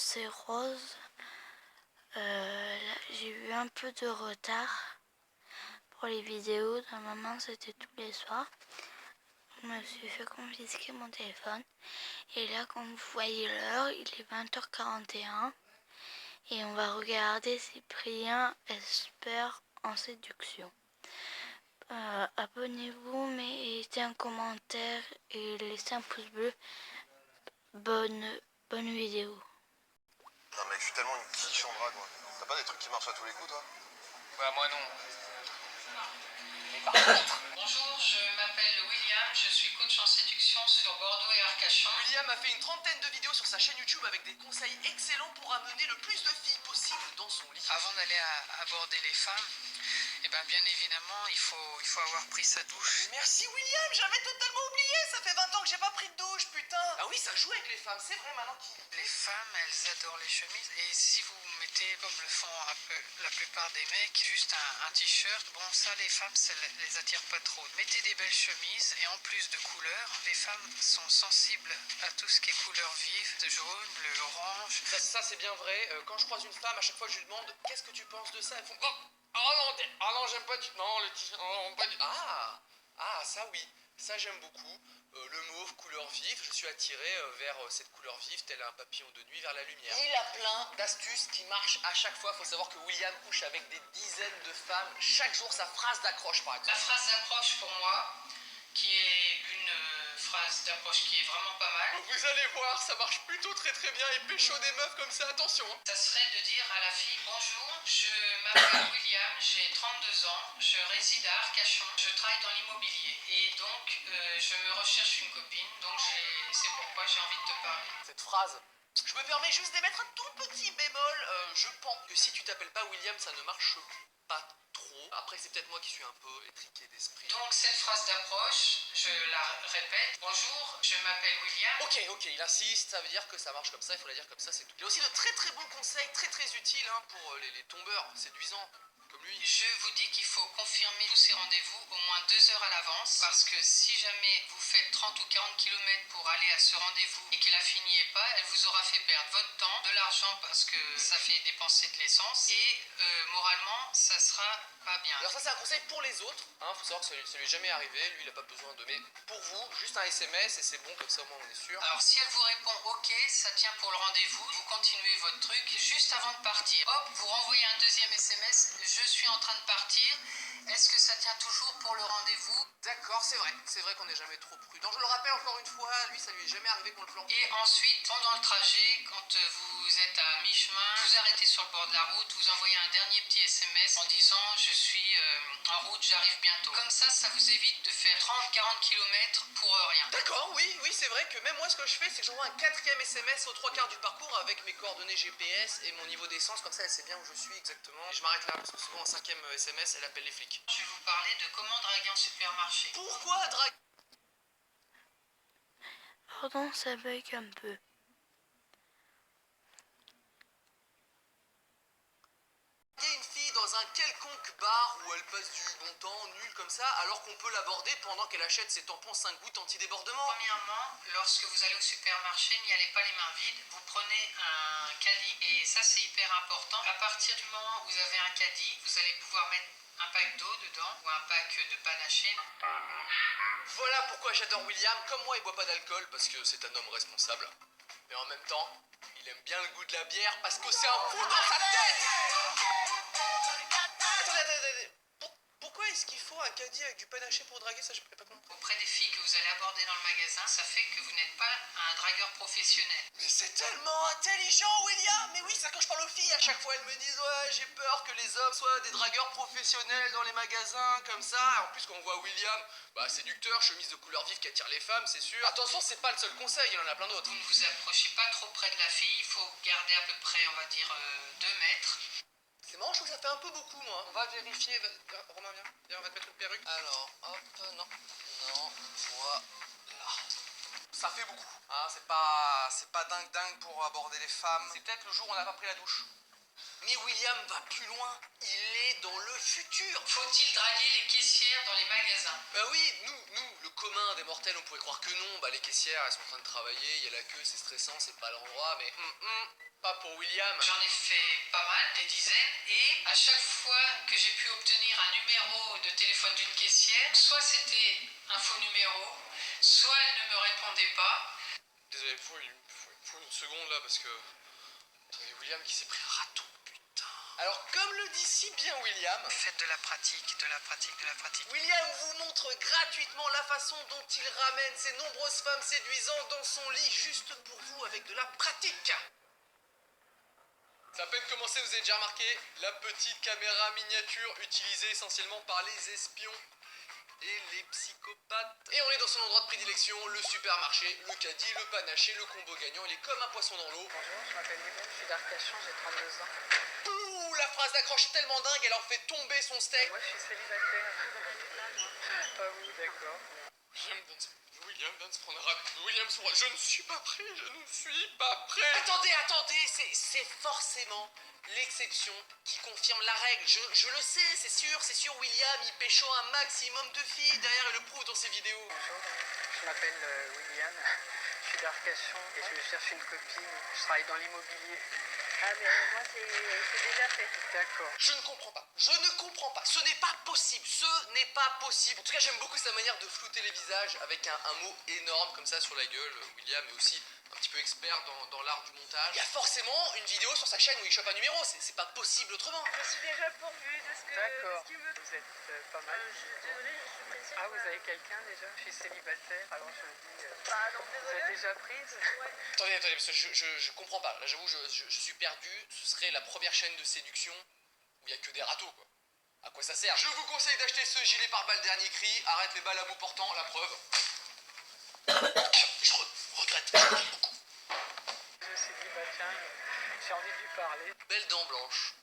c'est Rose. J'ai eu un peu de retard pour les vidéos. Normalement, c'était tous les soirs. Je me suis fait confisquer mon téléphone. Et là, comme vous voyez l'heure, il est 20h41. Et on va regarder Cyprien espère en séduction. Abonnez-vous, mettez un commentaire et laissez un pouce bleu. Bonne vidéo. Non mec, je suis tellement une quiche en drague, moi. T'as pas des trucs qui marchent à tous les coups, toi? Bah moi non. Bonjour, je m'appelle William, je suis coach en séduction sur Bordeaux et Arcachon. William a fait une trentaine de vidéos sur sa chaîne YouTube avec des conseils excellents pour amener le plus de filles possible dans son lit. Avant d'aller aborder les femmes, eh ben bien évidemment, il faut avoir pris sa douche. Merci William, j'avais totalement oublié, ça fait 20 ans que j'ai pas pris de douche, putain. Ah oui, ça joue avec les femmes, c'est vrai maintenant qu'il... Les femmes, elles adorent les chemises. Et si vous mettez, comme le font un peu la plupart des mecs, juste un t-shirt, bon ça les femmes, ça les attire pas trop. Mettez des belles chemises et en plus de couleurs, les femmes sont sensibles à tout ce qui est couleur vive, le jaune, le orange. Ça c'est bien vrai, quand je croise une femme, à chaque fois je lui demande qu'est-ce que tu penses de ça, elles font oh non j'aime pas du... Non, le t-shirt, non, pas du... Ah, ça oui, ça j'aime beaucoup. Le mauve, couleur vive, je suis attiré vers cette couleur vive, tel un papillon de nuit vers la lumière. Il a plein d'astuces qui marchent à chaque fois. Faut savoir que William couche avec des dizaines de femmes chaque jour. Sa phrase d'accroche par exemple. La phrase d'accroche pour moi, qui est une phrase d'approche qui est vraiment pas mal. Vous allez voir, ça marche plutôt très bien et pécho des meufs comme ça, attention. Ça serait de dire à la fille: bonjour, je m'appelle William, j'ai 32 ans, je réside à Arcachon, je travaille dans l'immobilier et donc je me recherche une copine, donc c'est pourquoi j'ai envie de te parler. Cette phrase, je me permets juste d'émettre un tout petit bémol. Je pense que si tu t'appelles pas William, ça ne marche pas trop. Après, c'est peut-être moi qui suis un peu étriqué d'esprit. Donc cette phrase d'approche, je la répète: bonjour, je m'appelle William. Ok, il insiste, ça veut dire que ça marche comme ça, il faut la dire comme ça, c'est tout. Il y a aussi de très bons conseils, très utiles pour les tombeurs séduisants comme lui. Je vous dis qu'il faut confirmer tous ces rendez-vous au moins 2 heures à l'avance, parce que si jamais vous faites 30 ou 40 km pour aller à ce rendez-vous et que la fille n'y est pas, elle vous aura fait perdre votre temps, de l'argent parce que ça fait dépenser de l'essence et moralement ça sera pas bien. Alors ça c'est un conseil pour les autres, faut savoir que ça lui est jamais arrivé, lui il a pas besoin de... Mais pour vous, juste un SMS et c'est bon, comme ça au moins on est sûr. Alors si elle vous répond ok, ça tient pour le rendez-vous, vous continuez votre truc juste avant de partir. Hop, vous renvoyez un deuxième SMS: je suis en train de partir, est-ce que ça tient toujours pour le rendez-vous? D'accord, c'est vrai qu'on n'est jamais trop prudent. Je le rappelle encore une fois, lui ça lui est jamais arrivé qu'on le plante. Et ensuite, pendant le trajet, quand vous êtes à mi-chemin, vous arrêtez sur le bord de la route, vous envoyez un dernier petit SMS en disant je suis en route, j'arrive bientôt. Comme ça vous évite de faire 30-40 km pour rien. D'accord, oui, c'est vrai que même moi ce que je fais, c'est que j'envoie un quatrième SMS aux 3/4 du parcours avec mes coordonnées GPS et mon niveau d'essence, comme ça elle sait bien où je suis exactement. Et je m'arrête là, parce que souvent en 5ème SMS, elle appelle les flics. Je vais vous parler de comment draguer en supermarché. Pourquoi draguer Pardon, ça bug un peu. une fille dans un quelconque bar où elle passe du bon temps, nul comme ça, alors qu'on peut l'aborder pendant qu'elle achète ses tampons 5 gouttes anti-débordement? Premièrement, lorsque vous allez au supermarché, n'y allez pas les mains vides, vous prenez un caddie et ça c'est hyper important. À partir du moment où vous avez un caddie, vous allez pouvoir mettre un pack d'eau dedans ou un pack de panaché. Voilà pourquoi j'adore William. Comme moi, il boit pas d'alcool parce que c'est un homme responsable. Mais en même temps, il aime bien le goût de la bière parce que c'est un fou dans sa tête. Attendez. Pourquoi est-ce qu'il faut un caddie avec du panaché pour draguer? Ça, je peux pas comprendre. Auprès des filles que vous allez aborder dans le magasin, ça fait que vous n'êtes pas un dragueur professionnel. Mais c'est tellement intelligent, William. Mais oui, ça quand je parle aux filles, à chaque fois elles me disent ouais, j'ai peur que les hommes soient des dragueurs professionnels dans les magasins comme ça. En plus quand on voit William, séducteur, chemise de couleur vive qui attire les femmes, c'est sûr. Attention, c'est pas le seul conseil, il y en a plein d'autres. Vous ne vous approchez pas trop près de la fille, il faut garder à peu près, on va dire, 2 mètres. C'est marrant, je trouve que ça fait un peu beaucoup, moi. On va vérifier. Romain, viens, on va te mettre une perruque. Alors, hop, non, voilà. Ça fait beaucoup. C'est pas dingue pour aborder les femmes. C'est peut-être le jour où on n'a pas pris la douche. Mais William va plus loin, il est dans le futur. Faut-il draguer les caissières dans les magasins? Bah oui, nous, le commun des mortels, on pourrait croire que non. Bah les caissières, elles sont en train de travailler, il y a la queue, c'est stressant, c'est pas l'endroit, mais pas pour William. J'en ai fait pas mal, des dizaines, et à chaque fois que j'ai pu obtenir un numéro de téléphone d'une caissière, soit c'était un faux numéro, soit elle ne me répondait pas. Désolé, faut une seconde là parce que... Attendez, William qui s'est pris un râteau, putain. Alors comme le dit si bien William... Faites de la pratique, de la pratique, de la pratique. William vous montre gratuitement la façon dont il ramène ces nombreuses femmes séduisantes dans son lit juste pour vous avec de la pratique. Ça a à peine commencé, vous avez déjà remarqué la petite caméra miniature utilisée essentiellement par les espions et les psychopathes. Et on est dans son endroit de prédilection, le supermarché, le caddie, le panaché, le combo gagnant, il est comme un poisson dans l'eau. Bonjour, je m'appelle Hélène, je suis d'Arcachon, j'ai 32 ans. Ouh, la phrase d'accroche tellement dingue, elle en fait tomber son steak. Moi, je suis célibataire. Pas vous, d'accord. William vient de se prendre un rap. Je ne suis pas prêt, je ne suis pas prêt. Attendez, c'est forcément l'exception qui confirme la règle. Je le sais, c'est sûr, William, il pécho un maximum de filles. Derrière, il le prouve dans ses vidéos. Bonjour, je m'appelle William, je suis d'Arcachon et je cherche une copine. Je travaille dans l'immobilier. Ah mais moi c'est déjà fait. D'accord. Je ne comprends pas. Ce n'est pas possible. En tout cas, j'aime beaucoup sa manière de flouter les visages avec un mot énorme comme ça sur la gueule. William est aussi un petit peu expert dans l'art du montage. Il y a forcément une vidéo sur sa chaîne où il chope un numéro. C'est pas possible autrement. Je suis déjà pourvue de ce D'accord. qu'il me... Vous êtes pas mal. je suis désolée, je suis pressée. Ah, vous avez quelqu'un déjà? Je suis célibataire, alors je me dis... Bah non, Vous êtes désolée. déjà prise? Ouais. Attendez, parce que je comprends pas. Là, j'avoue, je suis perdu. Ce serait la première chaîne de séduction où il y a que des râteaux, quoi. À quoi ça sert? Je vous conseille d'acheter ce gilet pare-balles dernier cri. Arrête les balles à bout portant, la preuve. Je regrette beaucoup. Je me suis dit, bah tiens, j'ai envie de lui parler. Belle dent blanche.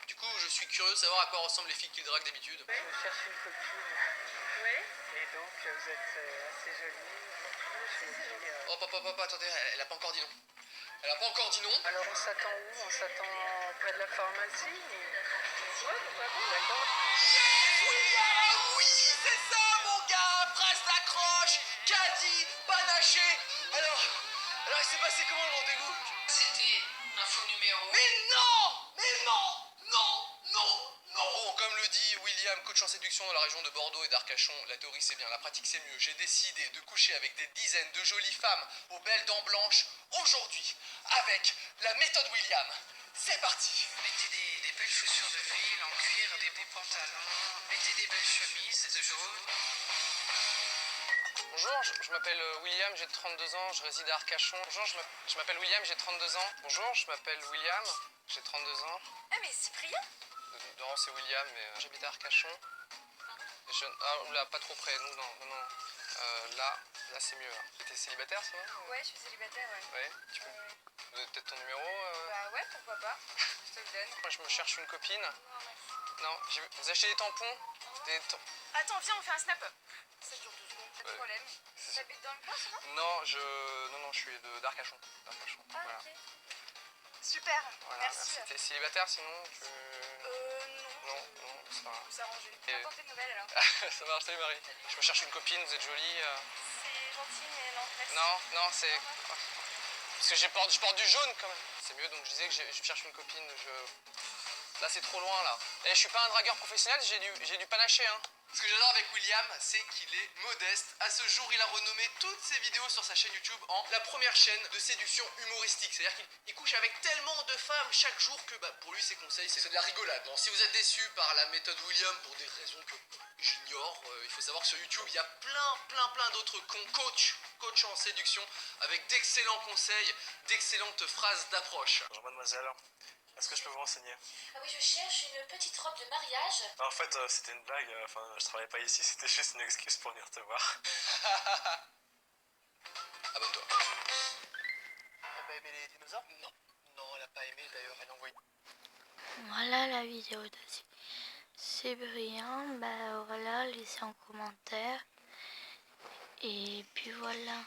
Du coup, je suis curieux de savoir à quoi ressemblent les filles qu'il drague d'habitude. Je cherche une copine. Oui. Et donc, vous êtes assez jolie. Je me dis... Hop, attendez, elle a pas encore dit non. Alors, on s'attend où? On s'attend près de la pharmacie? Ouais, pourquoi pas. D'accord. Oui, c'est ça, mon gars. Phrase d'accroche, caddie, panaché. Alors, il s'est passé comment le rendez-vous? C'était un faux numéro. Mais non. Bon, comme le dit William, coach en séduction dans la région de Bordeaux et d'Arcachon, la théorie c'est bien, la pratique c'est mieux. J'ai décidé de coucher avec des dizaines de jolies femmes aux belles dents blanches aujourd'hui avec la méthode William. C'est parti. Mettez des belles chaussures de ville en cuir, des beaux pantalons. Mettez des belles chemises de jaune. Bonjour, je m'appelle William, j'ai 32 ans, je réside à Arcachon. Bonjour, je m'appelle William, j'ai 32 ans. Bonjour, je m'appelle William, j'ai 32 ans. Ah mais Cyprien. Non, c'est William, mais j'habite à Arcachon. Ah, oula, pas trop près, non. Là c'est mieux. T'es célibataire, ça va? Ouais, je suis célibataire, ouais. Ouais, tu peux. Vous avez peut-être ton numéro Bah ouais, pourquoi pas. Je te le donne. Moi, je me cherche une copine. Non, merci. Non, vous achetez des tampons? Attends, viens, on fait un snap. Ça dure 2 secondes, pas de Ouais. problème. T'habites dans le coin, ça va? Non, je suis d'Arcachon. Ah Voilà. ok. Super, Voilà, merci. T'es célibataire sinon Non. Non, c'est pas grave. On s'arranger. Et- J'attends tes nouvelles alors. Ça marche, salut Marie. Je me cherche une copine, vous êtes jolie. C'est gentil, mais non, merci. Non, c'est... Parce que je porte du jaune quand même. C'est mieux, donc je disais que je cherche une copine. Là, c'est trop loin, là. Et je suis pas un dragueur professionnel, j'ai du panaché, hein. Ce que j'adore avec William, c'est qu'il est modeste. À ce jour, il a renommé toutes ses vidéos sur sa chaîne YouTube en la première chaîne de séduction humoristique. C'est-à-dire qu'il couche avec tellement de femmes chaque jour que pour lui, ses conseils, c'est de la rigolade. Bon, si vous êtes déçu par la méthode William pour des raisons que j'ignore, il faut savoir que sur YouTube, il y a plein d'autres coach en séduction avec d'excellents conseils, d'excellentes phrases d'approche. Bonjour mademoiselle, est-ce que je peux vous renseigner? Ah oui, je cherche une petite robe de mariage. En fait, c'était une blague, je travaillais pas ici, c'était juste une excuse pour venir te voir. Abonne-toi. Elle a pas aimé les dinosaures? Non, elle a pas aimé d'ailleurs, elle a envoyé. Voilà la vidéo de Cyprien. Bah voilà, laissez en commentaire. Et puis voilà.